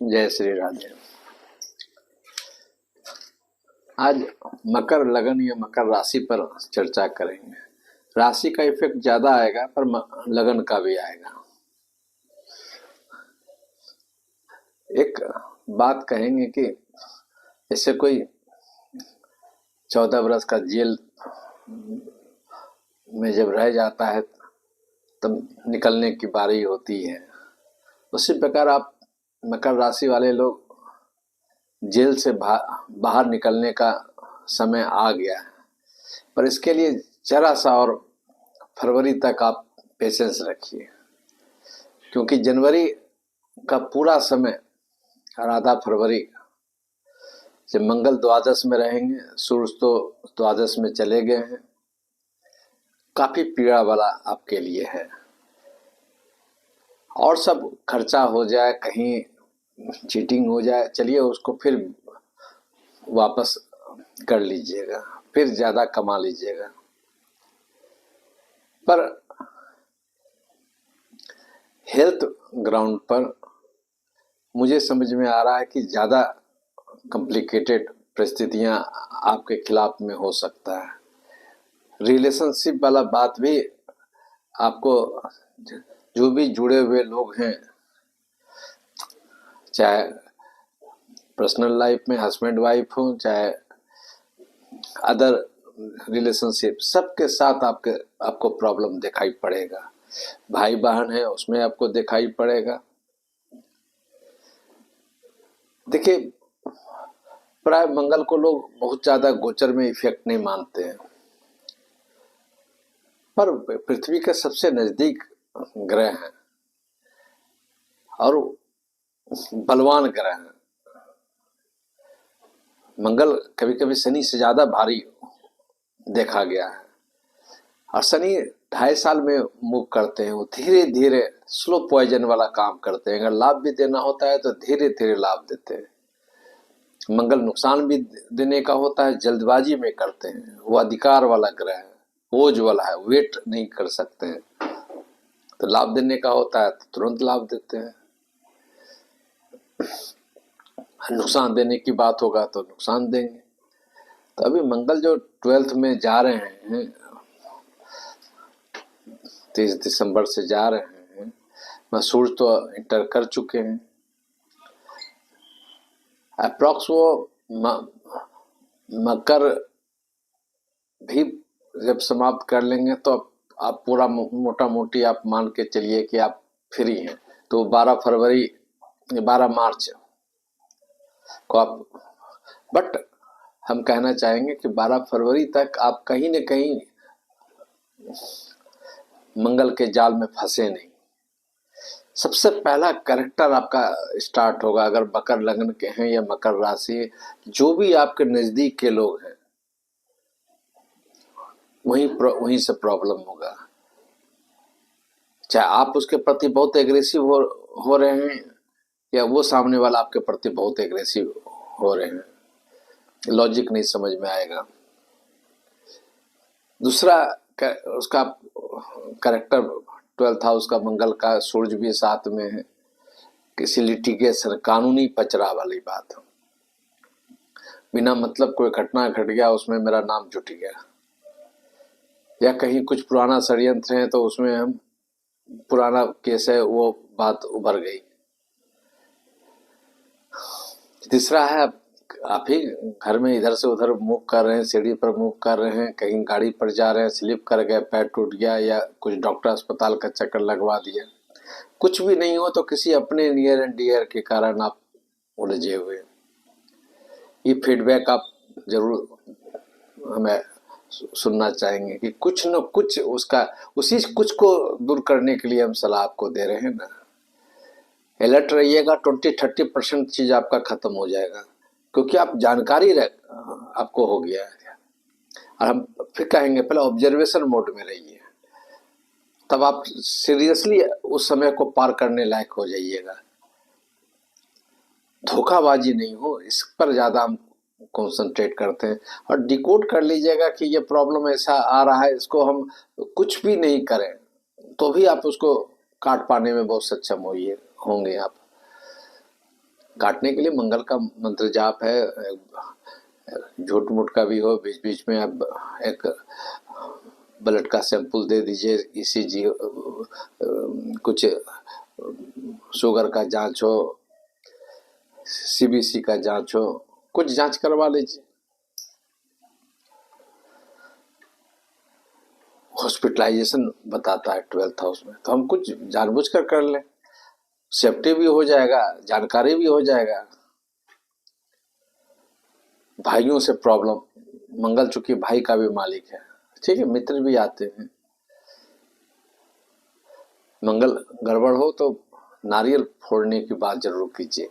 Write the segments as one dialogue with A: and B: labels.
A: जय श्री राधे। आज मकर लगन या मकर राशि पर चर्चा करेंगे। राशि का इफेक्ट ज्यादा आएगा पर लगन का भी आएगा। एक बात कहेंगे कि जैसे कोई 14 वर्ष का जेल में जब रह जाता है तब निकलने की बारी होती है, उसी प्रकार आप मकर राशि वाले लोग जेल से बाहर निकलने का समय आ गया है। पर इसके लिए जरा सा और फरवरी तक आप पेशेंस रखिए, क्योंकि जनवरी का पूरा समय और आधा फरवरी जब मंगल द्वादश में रहेंगे, सूर्य तो द्वादश में चले गए हैं, काफी पीड़ा वाला आपके लिए है। और सब खर्चा हो जाए, कहीं चीटिंग हो जाए, चलिए उसको फिर वापस कर लीजिएगा, फिर ज्यादा कमा लीजिएगा। पर हेल्थ ग्राउंड पर मुझे समझ में आ रहा है कि ज्यादा कॉम्प्लिकेटेड परिस्थितियां आपके खिलाफ में हो सकता है। रिलेशनशिप वाला बात भी आपको, जो भी जुड़े हुए लोग हैं, चाहे पर्सनल लाइफ में हस्बैंड वाइफ हो, चाहे अदर रिलेशनशिप, सबके साथ आपको प्रॉब्लम दिखाई पड़ेगा। भाई बहन है उसमें आपको दिखाई पड़ेगा। देखिए, प्राय मंगल को लोग बहुत ज्यादा गोचर में इफेक्ट नहीं मानते हैं, पर पृथ्वी के सबसे नजदीक ग्रह हैं और बलवान ग्रह हैं। मंगल कभी कभी शनि से ज्यादा भारी देखा गया है, और शनि 2.5 साल में मूव करते हैं। वो धीरे धीरे स्लो पॉइजन वाला काम करते हैं। अगर लाभ भी देना होता है तो धीरे धीरे लाभ देते हैं। मंगल नुकसान भी देने का होता है, जल्दबाजी में करते हैं। वो अधिकार वाला ग्रह है, ओज वाला है, वेट नहीं कर सकते हैं। तो लाभ देने का होता है तो तुरंत लाभ देते हैं, नुकसान देने की बात होगा तो नुकसान देंगे। तो अभी मंगल जो 12th में जा रहे हैं, 30 दिसंबर से जा रहे हैं, सूर्य तो इंटर कर चुके हैं। अप्रॉक्स वो मकर भी जब समाप्त कर लेंगे तो आप पूरा मोटा मोटी आप मान के चलिए कि आप फ्री हैं। तो 12 मार्च को आप, बट हम कहना चाहेंगे कि 12 फरवरी तक आप कहीं न कहीं मंगल के जाल में फंसे नहीं। सबसे पहला कैरेक्टर आपका स्टार्ट होगा, अगर मकर लग्न के हैं या मकर राशि, जो भी आपके नजदीक के लोग हैं वहीं से प्रॉब्लम होगा। चाहे आप उसके प्रति बहुत एग्रेसिव हो रहे हैं या वो सामने वाला आपके प्रति बहुत एग्रेसिव हो रहे हैं, लॉजिक नहीं समझ में आएगा। दूसरा उसका कैरेक्टर 12th हाउस का मंगल का, सूर्य भी साथ में है। किसी लिटिगेशन, कानूनी पचड़ा वाली बात, बिना मतलब कोई घटना घट गया उसमें मेरा नाम जुट गया, या कहीं कुछ पुराना षड्यंत्र है तो उसमें हम पुराना केस है वो बात उभर गई। तीसरा है, आप ही घर में इधर से उधर मूव कर रहे हैं, सीढ़ी पर मूव कर रहे हैं, कहीं गाड़ी पर जा रहे हैं, स्लिप कर गए, पैर टूट गया, या कुछ डॉक्टर अस्पताल का चक्कर लगवा दिया। कुछ भी नहीं हो तो किसी अपने नियर एंड डियर के कारण आप उलझे हुए। ये फीडबैक आप जरूर हमें सुनना चाहेंगे कि कुछ न कुछ उसी कुछ को दूर करने के लिए हम सलाह आपको दे रहे हैं ना। अलर्ट रहिएगा, 20-30% चीज आपका खत्म हो जाएगा, क्योंकि आप जानकारी आपको हो गया है। और हम फिर कहेंगे पहले ऑब्जर्वेशन मोड में रहिए, तब आप सीरियसली उस समय को पार करने लायक हो जाइएगा। धोखाबाजी नहीं हो, इस पर ज्यादा हम कंसंट्रेट करते हैं। और डिकोड कर लीजिएगा कि ये प्रॉब्लम ऐसा आ रहा है, इसको हम कुछ भी नहीं करें तो भी आप उसको काट पाने में बहुत सक्षम होंगे आप। काटने के लिए मंगल का मंत्र जाप है, झूठ मूठ का भी हो, बीच बीच में आप एक ब्लड का सैंपल दे दीजिए, ईसीजी, कुछ शुगर का जांच हो, सीबीसी का जांच हो, कुछ जांच करवा लीजिए। हॉस्पिटलाइजेशन बताता है 12th हाउस में, तो हम कुछ जानबूझकर कर लें, सेफ्टी भी हो जाएगा, जानकारी भी हो जाएगा। भाइयों से प्रॉब्लम, मंगल चूंकि भाई का भी मालिक है, ठीक है, मित्र भी आते हैं। मंगल गड़बड़ हो तो नारियल फोड़ने की बात जरूर कीजिए,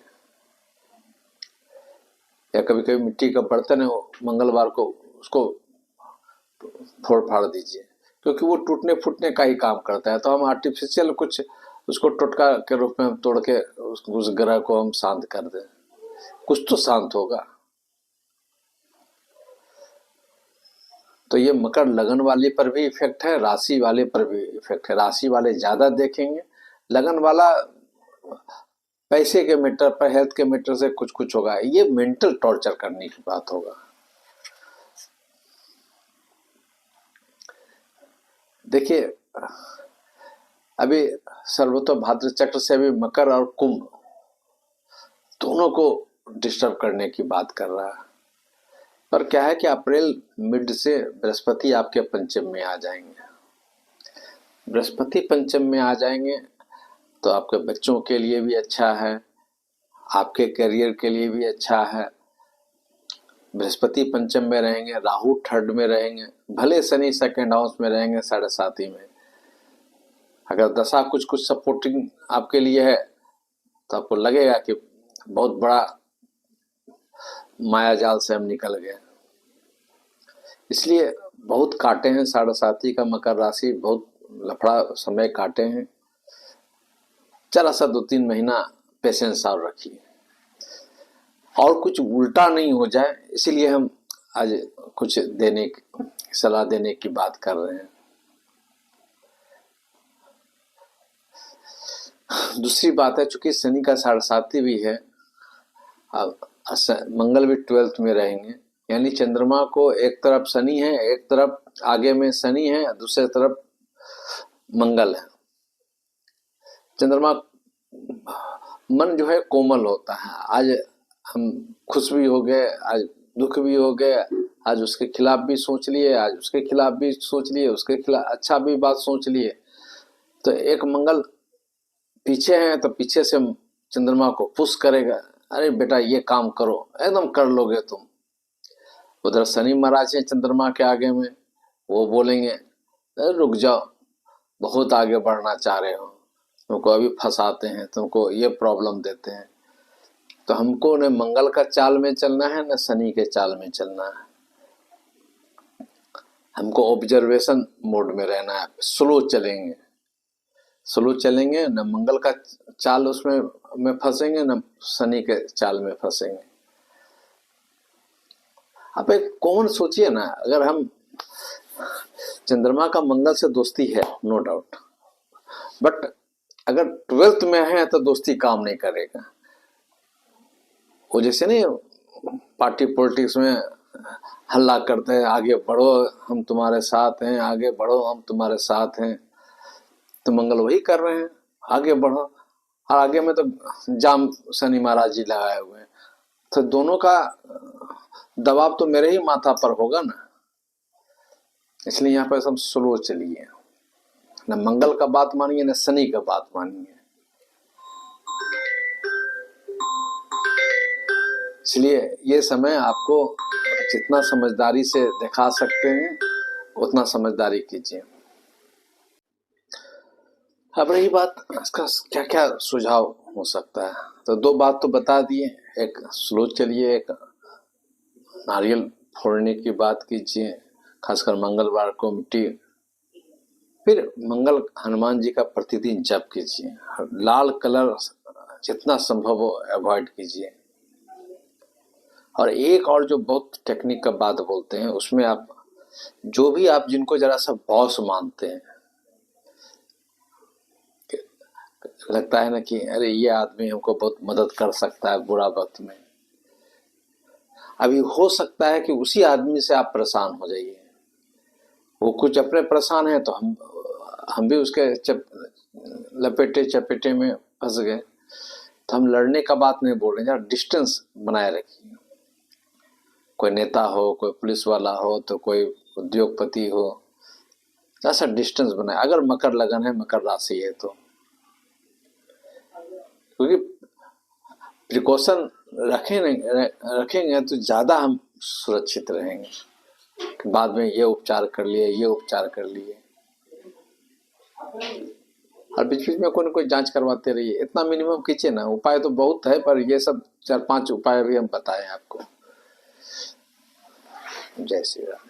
A: या कभी कभी मिट्टी का बर्तन हो मंगलवार को उसको फोड़ फाड़ दीजिए, क्योंकि वो टूटने फूटने का ही काम करता है। तो हम आर्टिफिशियल कुछ उसको टोटका के रूप में तोड़ के उस ग्रह को हम शांत कर दें, कुछ तो शांत होगा। तो ये मकर लगन वाले पर भी इफेक्ट है, राशि वाले पर भी इफेक्ट है। राशि वाले ज्यादा देखेंगे, लगन वाला पैसे के मैटर पर, हेल्थ के मैटर से कुछ कुछ होगा, ये मेंटल टॉर्चर करने की बात होगा। देखिए अभी सर्वतो भाद्र चक्र से अभी मकर और कुंभ दोनों को डिस्टर्ब करने की बात कर रहा है। पर क्या है कि अप्रैल मिड से बृहस्पति आपके पंचम में आ जाएंगे। बृहस्पति पंचम में आ जाएंगे तो आपके बच्चों के लिए भी अच्छा है, आपके करियर के लिए भी अच्छा है। बृहस्पति पंचम में रहेंगे, राहु थर्ड में रहेंगे, भले शनि सेकंड हाउस में रहेंगे 7.5 में। अगर दशा कुछ कुछ सपोर्टिंग आपके लिए है तो आपको लगेगा कि बहुत बड़ा माया जाल से हम निकल गए। इसलिए बहुत काटे हैं 7.5 का मकर राशि, बहुत लफड़ा समय काटे हैं। जरा सा 2-3 महीना पेशेंस और रखिए, और कुछ उल्टा नहीं हो जाए, इसीलिए हम आज कुछ देने की सलाह देने की बात कर रहे हैं। दूसरी बात है, चूंकि शनि का 7.5 भी है, अब मंगल भी 12th में रहेंगे, यानी चंद्रमा को एक तरफ शनि है, एक तरफ आगे में शनि है, दूसरे तरफ मंगल है। चंद्रमा मन जो है कोमल होता है, आज हम खुश भी हो गए, आज दुख भी हो गए, आज उसके खिलाफ भी सोच लिए, आज उसके खिलाफ भी सोच लिए, उसके खिलाफ अच्छा भी बात सोच लिए। तो एक मंगल पीछे है तो पीछे से चंद्रमा को पुश करेगा, अरे बेटा ये काम करो, एकदम कर लोगे तुम। उधर शनि महाराज है चंद्रमा के आगे में, वो बोलेंगे रुक जाओ, बहुत आगे बढ़ना चाह रहे हो, तुमको अभी फंसाते हैं, तुमको ये प्रॉब्लम देते हैं। तो हमको न मंगल का चाल में चलना है, न शनि के चाल में चलना है। हमको ऑब्जर्वेशन मोड में रहना है, स्लो चलेंगे, स्लो चलेंगे, न मंगल का चाल उसमें फंसेंगे, न शनि के चाल में फंसेंगे। आप एक कॉमन सोचिए ना, अगर हम चंद्रमा का मंगल से दोस्ती है नो डाउट, बट अगर 12th में है तो दोस्ती काम नहीं करेगा। वो जैसे नहीं पार्टी पॉलिटिक्स में हल्ला करते हैं, आगे बढ़ो हम तुम्हारे साथ हैं, आगे बढ़ो हम तुम्हारे साथ हैं, तो मंगल वही कर रहे हैं, आगे बढ़ो, और आगे में तो जाम शनि महाराज जी लगाए हुए हैं, तो दोनों का दबाव तो मेरे ही माथा पर होगा ना। इसलिए यहाँ पर सब स्लो चलिए, न मंगल का बात मानिए, न शनि का बात मानिए। इसलिए ये समय आपको जितना समझदारी से दिखा सकते हैं उतना समझदारी कीजिए। अब रही बात इसका क्या क्या सुझाव हो सकता है, तो 2 बात तो बता दिए, एक स्लो चलिए, एक नारियल फोड़ने की बात कीजिए, खासकर मंगलवार को मिट्टी। फिर मंगल हनुमान जी का प्रतिदिन जप कीजिए, लाल कलर जितना संभव हो अवॉइड कीजिए। और एक और जो बहुत टेक्निक का बात बोलते हैं, उसमें आप जो भी आप जिनको जरा सा बॉस मानते हैं, लगता है ना कि अरे ये आदमी हमको बहुत मदद कर सकता है बुरा वक्त में। अभी हो सकता है कि उसी आदमी से आप परेशान हो जाइए, वो कुछ अपने परेशान है तो हम भी उसके लपेटे चपेटे में फंस गए। तो हम लड़ने का बात नहीं बोल रहे हैं, जरा डिस्टेंस बनाए रखिए। कोई नेता हो, कोई पुलिस वाला हो, तो कोई उद्योगपति हो, ऐसा डिस्टेंस बनाए। अगर मकर लगन है, मकर राशि है तो, क्योंकि प्रिकॉशन रखेंगे तो ज्यादा हम सुरक्षित रहेंगे। बाद में ये उपचार कर लिए, ये उपचार कर लिए, और बीच बीच में कोई न कोई जांच करवाते रहिए। इतना मिनिमम कीजिए ना। उपाय तो बहुत है, पर ये सब 4-5 उपाय भी हम बताएं आपको। जय श्री राम।